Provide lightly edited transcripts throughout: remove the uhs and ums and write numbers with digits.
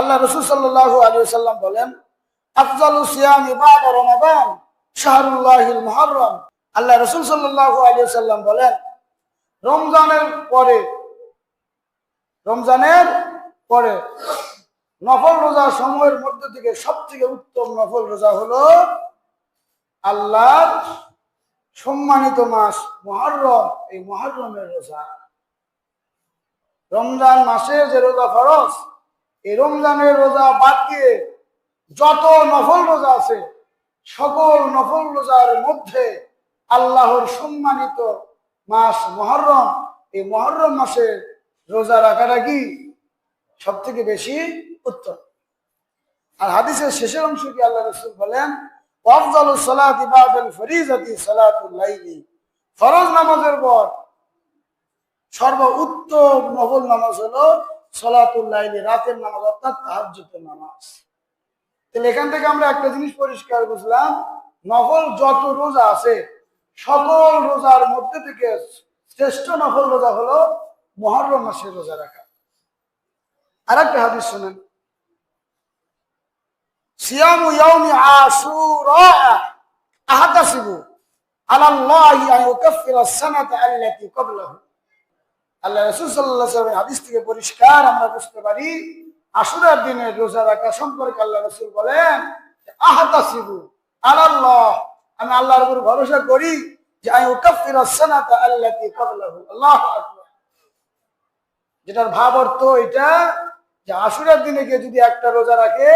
আল্লাহ রাসূল সাল্লাল্লাহু আলাইহি ওয়াসাল্লাম বলেন, আফজালুস সিয়ামি বা'দা রমাদান শাহরুল্লাহিল মুহররম। আল্লাহ রাসূল সাল্লাল্লাহু আলাইহি ওয়াসাল্লাম বলেন, রমজানের পরে নফল রোজা সময়ের মধ্যে থেকে সবথেকে উত্তম নফল রোজা হলো আল্লাহর সম্মানিত মাস মুহররম, এই মুহররমের রোজা। রমজান মাসে যে রোজা ফরজ, এই রমজানের রোজা বাদ দিয়ে যত নফল রোজা আছে, সকল নফল রোজার মধ্যে আল্লাহর সম্মানিত মাস মুহররম, এই মুহররম মাসে রোজা রাখাটা কি সব থেকে বেশি উত্তম। আর হাদিসের শেষের অংশ কি আল্লাহ রাসূল বলেন, আফজালুস সালাতি বাদাল ফরিজাতি সালাতুল লাইলি। ফরজ নামাজের পর সর্বোত্তম নফল নামাজ হলো সালাতুল লাইলি, রাতের নামাজ, অর্থাৎ তাহাজ্জুদের নামাজ। তাহলে এখান থেকে আমরা একটা জিনিস পরিষ্কার বুঝলাম, নফল যত রোজা আছে সকল রোজার মধ্যে থেকে শ্রেষ্ঠ নফল রোজা হলো মুহররম মাসের রোজা রাখা। আর একটা হাদিস শুনেন, সিয়ামু ইয়াউমি আশুরা আহতাসিবু আলাল্লাহি আন ইউকাফিরা সানাতা আল্লাতী ক্বাবলাহু। আল্লাহ রাসূল সাল্লাল্লাহু আলাইহি ওয়াসাল্লাম হাদিস থেকে পরিষ্কার আমরা বুঝতে পারি, আশুরার দিনের রোজা রাখা সম্পর্কে আল্লাহ রাসূল বলেন, আহতাসিবু আলাল্লাহ, আমি আল্লাহর উপর ভরসা করি যে আন ইউকাফিরা সানাতা আল্লাতী ক্বাবলাহু। আল্লাহু আকবার। যেটার ভাব অর্থ এটা যে আশুরার দিনে গিয়ে যদি একটা রোজা রাখে,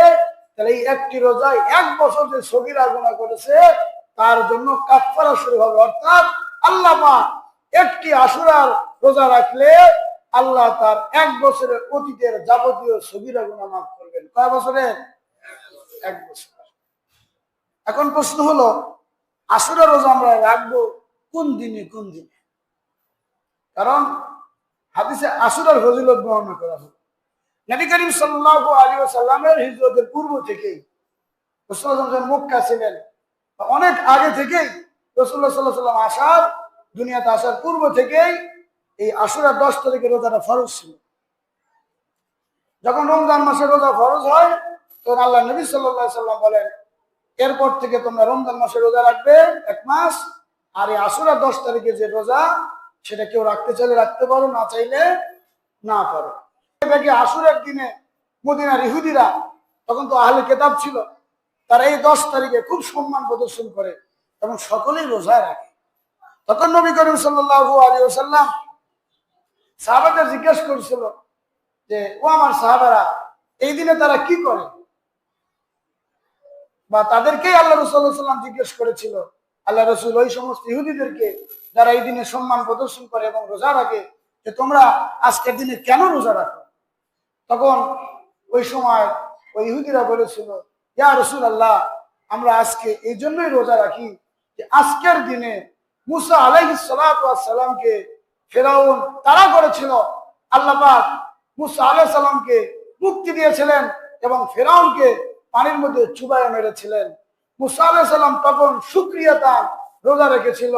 তাহলে এই একটি রোজায় 1 বছর যে সগীরা গুনাহ করেছে তার জন্য কাফারা শুরু হবে। অর্থাৎ আল্লাহ পাক একটি আশুরার রোজা রাখলে আল্লাহ তার 1 বছরের অতীতের যাবতীয় সগীরা গুনাহ মাফ করবেন। কয় বছরে? 1 বছর। এখন প্রশ্ন হলো, আশুরা রোজা আমরা রাখবো কোন দিনে? কারণ হাদিসে আশুরার ফজিলত বর্ণনা করা হয়। নবী করিম সাল্লাল্লাহু আলাইহি ওয়াসাল্লামের হিজরতের পূর্ব থেকেই, রাসূলুল্লাহ যখন মক্কা ছিলেন, অনেক আগে থেকেই, রাসূলুল্লাহ সাল্লাল্লাহু আলাইহি ওয়াসাল্লাম দুনিয়াতে আসার পূর্ব থেকেই এই আশুরার 10 তারিখে রোজাটা ফরজ ছিল। যখন রমজান মাসে রোজা ফরজ হয়, তখন আল্লাহ নবী সাল্লাল্লাহু আলাইহি ওয়াসাল্লাম বলেন, এরপর থেকে তোমরা রমজান মাসে রোজা রাখবে 1 মাস, আর এই আশুরা 10 তারিখে যে রোজা, সেটা কেউ রাখতে চাইলে রাখতে পারো, না চাইলে না পারো। আশুরার দিনে মদিনার ইহুদিরা, তখন তো আহলে কিতাব ছিল, তারা এই 10 তারিখে খুব সম্মান প্রদর্শন করে এবং সকলেই রোজা রাখে। তখন নবী করিম সাল্লাল্লাহু আলাইহি ওয়াসাল্লাম সাহাবাদের জিজ্ঞেস করেছিল যে, ও আমার সাহাবারা, এই দিনে তারা কি করে? বা তাদেরকেই আল্লাহ রাসূল সাল্লাল্লাহু আলাইহি ওয়াসাল্লাম জিজ্ঞেস করেছিল। আল্লাহ রাসূল ওই সমস্ত ইহুদিদেরকে যারা এই দিনে সম্মান প্রদর্শন করে এবং রোজা রাখে, যে তোমরা আজকের দিনে কেন রোজা রাখো? তখন ওই সময় ওই ইহুদিরা বলেছিল, ইয়া রাসূলুল্লাহ, আমরা আজকে এই জন্যই রোজা রাখি যে আজকের দিনে মুসা আলাইহিস সালাতু ওয়াস সালামকে ফিরআউন তাড়া করেছিল, আল্লাহ পাক মুসা আলাইহিস সালামকে মুক্তি দিয়েছিলেন এবং ফিরআউনকে পানির মধ্যে চুবাইয়া মেরেছিলেন। মুসা আলাইহিস সালাম তখন শুকরিয়া তার রোজা রেখেছিল,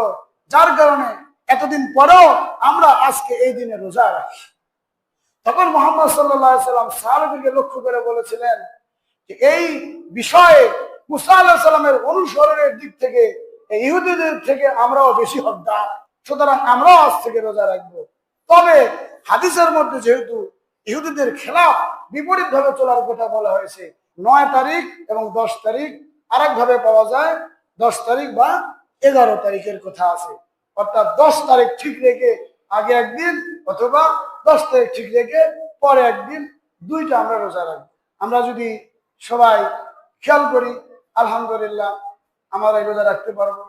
যার কারণে এতদিন পরেও আমরা আজকে এই দিনে রোজা রাখি। তখন মুহাম্মদ সাল্লাল্লাহু আলাইহি ওয়াসাল্লাম সাহাবাদেরকে লক্ষ্য করে বলেছিলেন যে এই বিষয়ে মুসা আলাইহিস সালামের অনুসরণের দিক থেকে এই ইহুদিদের থেকে আমরাও বেশি হকদার, সুতরাং আমরাও আজ থেকে রোজা রাখবো। তবে হাদিসের মধ্যে যেহেতু ইহুদিদের খেলাফ বিপরীত ভাবে চলার কথা বলা হয়েছে, 9 তারিখ এবং 10 তারিখ, আরেক ভাবে পাওয়া যায় 10 তারিখ বা 11 তারিখের কথা আছে। অর্থাৎ 10 তারিখ ঠিক রেখে আগে একদিন, অথবা 10 তারিখ ঠিক রেখে পরে একদিন, দুইটা আমরা রোজা রাখবো। আমরা যদি সবাই খেয়াল করি, আলহামদুলিল্লাহ আমরা এই রোজা রাখতে পারবো,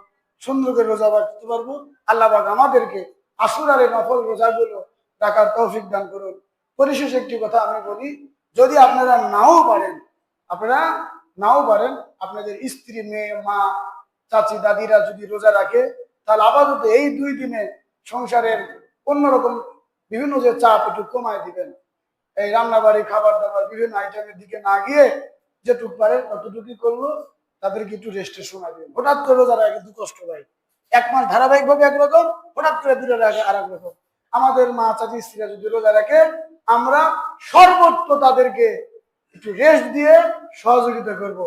সুন্দর করে রোজা রাখতে পারবো। আল্লাহ পাক আমাদেরকে আশুরার এই নফল রোজাগুলো রাখার তৌফিক দান করুন। পরিশেষে একটি কথা আমি বলি, যদি আপনারা নাও পারেন, আপনাদের স্ত্রী, মেয়ে, মা, চাচি, দাদিরা যদি রোজা রাখে, তাহলে আপাতত এই 2 দিনে সংসারের অন্যরকম বিভিন্ন যে চাপ একটু কমায় দিবেন। এই রান্নাবাড়ি, খাবার দাবার, বিভিন্ন আইটেমের দিকে না গিয়ে যেটুকু পারেন ততটুকুই করলো, তাদেরকে একটু রেস্টে সময় দিবেন। হঠাৎ করে রোজা রাখে দু কষ্ট ভাই, 1 মাস ধারাবাহিকভাবে একরকম, হঠাৎ করে দূরে রাখে আর এক রকম। আমাদের মা, চাচি, স্ত্রীরা যদি রোজা রাখে, আমরা সর্বোচ্চ তাদেরকে একটু রেস্ট দিয়ে সহযোগিতা করব।